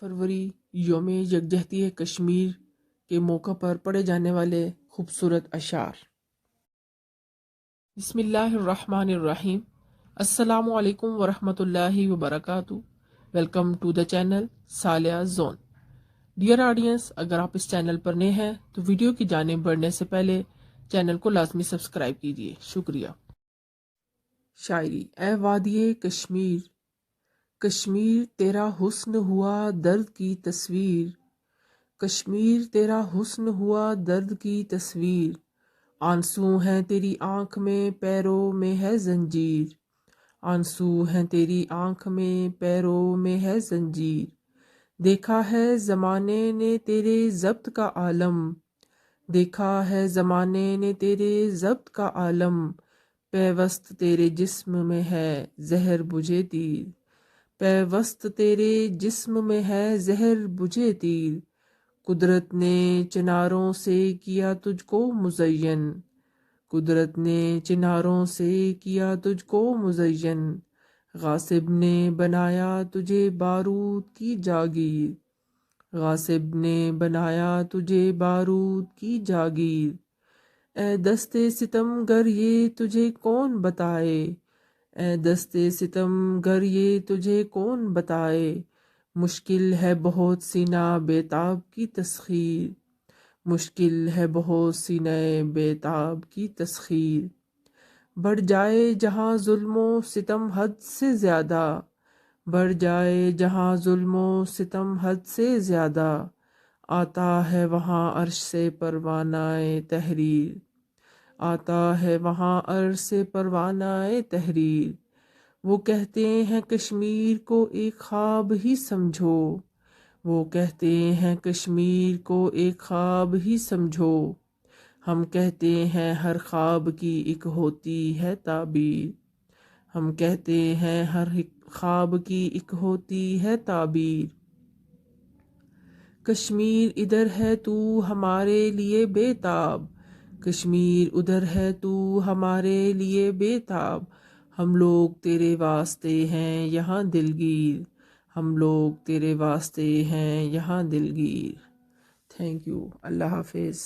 फरवरी योम यकजहती कश्मीर के मौका पर पढ़े जाने वाले खूबसूरत अशार। बिस्मिल्लाहिर्रहमानिर्रहीम। अस्सलामु अलैकुम वरहमतुल्लाहि वबरकातुहू। Welcome to the channel Saliya zone. Dear audience, अगर आप इस चैनल पर नए हैं तो वीडियो की जानिब बढ़ने से पहले चैनल को लाजमी सब्सक्राइब कीजिए। शुक्रिया। शायरी। ए वादिये कश्मीर, कश्मीर तेरा हुस्न हुआ दर्द की तस्वीर, कश्मीर तेरा हुस्न हुआ दर्द की तस्वीर। आंसू हैं तेरी आंख में, पैरों में है जंजीर, आंसू हैं तेरी आंख में, पैरों में है जंजीर। देखा है ज़माने ने तेरे ज़ब्त का आलम, देखा है ज़माने ने तेरे ज़ब्त का आलम। पैवस्त तेरे जिस्म में है जहर बुझे तीर, पैवस्त तेरे जिस्म में है जहर बुझे तीर। कुदरत ने चिनारों से किया तुझको मुज़य्यन, कुदरत ने चिनारों से किया तुझको मुज़य्यन। गासिब ने बनाया तुझे बारूद की जागीर, गासिब ने बनाया तुझे बारूद की जागीर। ए दस्ते सितम गर ये तुझे कौन बताए, ए दस्ते सितम गर ये तुझे कौन बताए। मुश्किल है बहुत सीना बेताब की तस्खीर, मुश्किल है बहुत सीने बेताब की तस्खीर। बढ़ जाए जहाँ जुल्मो सितम हद से ज़्यादा, बढ़ जाए जहाँ जुल्मो सितम हद से ज़्यादा। आता है वहाँ अर्श से परवानाए तहरीर, आता है वहाँ अर्श से परवानाए तहरीर। वो कहते हैं कश्मीर को एक ख्वाब ही समझो, वो कहते हैं कश्मीर को एक ख्वाब ही समझो। हम कहते हैं हर ख्वाब की एक होती है ताबीर, हम कहते हैं हर एक ख्वाब की एक होती है ताबीर। कश्मीर इधर है तू हमारे लिए बेताब, कश्मीर उधर है तू हमारे लिए बेताब। हम लोग तेरे वास्ते हैं यहाँ दिलगीर, हम लोग तेरे वास्ते हैं यहाँ दिलगीर। Thank you. अल्लाह हाफिज़।